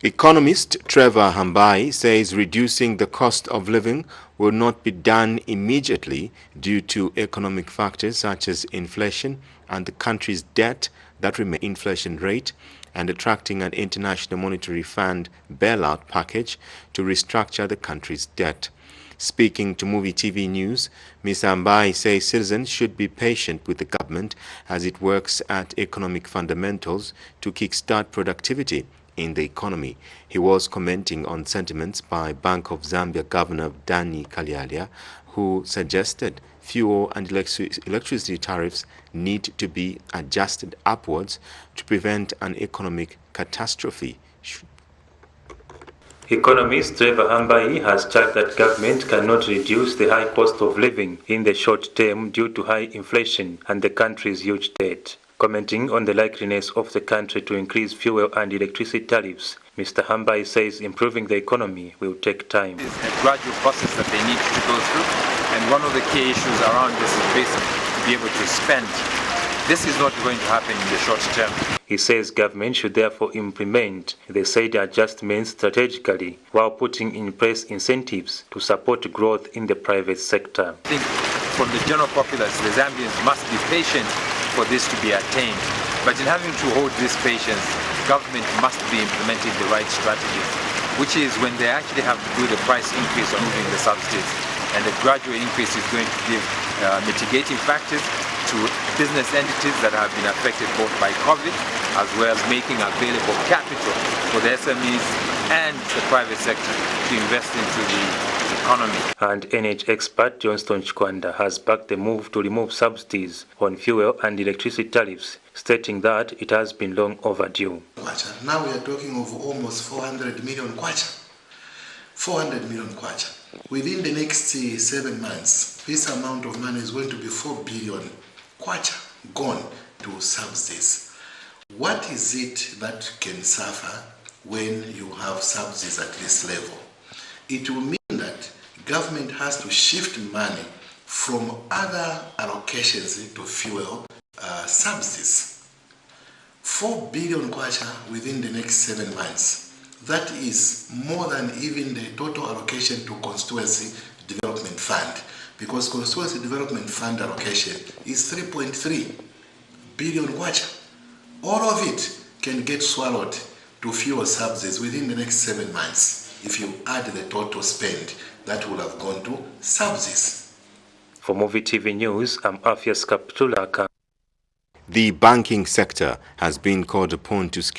Economist Trevor Hambayi says reducing the cost of living will not be done immediately due to economic factors such as inflation and the country's debt that remains inflation rate, and attracting an International Monetary Fund bailout package to restructure the country's debt. Speaking to MUVI TV News, Ms. Hambayi says citizens should be patient with the government as it works at economic fundamentals to kickstart productivity in the economy. He was commenting on sentiments by Bank of Zambia Governor Danny Kalyalia, who suggested fuel and electricity tariffs need to be adjusted upwards to prevent an economic catastrophe. Economist Trevor Hambayi has charged that government cannot reduce the high cost of living in the short term due to high inflation and the country's huge debt. Commenting on the likeliness of the country to increase fuel and electricity tariffs, Mr. Hambayi says improving the economy will take time. It's a gradual process that they need to go through, and one of the key issues around this is basically to be able to spend. This is not going to happen in the short term. He says government should therefore implement the said adjustments strategically while putting in place incentives to support growth in the private sector. I think from the general populace, the Zambians must be patient for this to be attained. But in having to hold this patience, government must be implementing the right strategies, which is when they actually have to do the price increase on moving the subsidies. And the gradual increase is going to give mitigating factors to business entities that have been affected both by COVID, as well as making available capital for the SMEs and the private sector to invest into the economy. And NH expert Johnston Chikwanda has backed the move to remove subsidies on fuel and electricity tariffs, stating that it has been long overdue. Now we are talking of almost 400 million kwacha. 400 million kwacha. Within the next 7 months, this amount of money is going to be 4 billion kwacha gone to subsidies. What is it that can suffer when you have subsidies at this level? It will mean that government has to shift money from other allocations to fuel subsidies. 4 billion kwacha within the next 7 months. That is more than even the total allocation to Constituency Development Fund, because Constituency Development Fund allocation is 3.3 billion kwacha. All of it can get swallowed to fuel subsidies within the next 7 months if you add the total spend that will have gone to subsidies. For MUVI TV News, I'm Afias Kaptulaka. The banking sector has been called upon to scale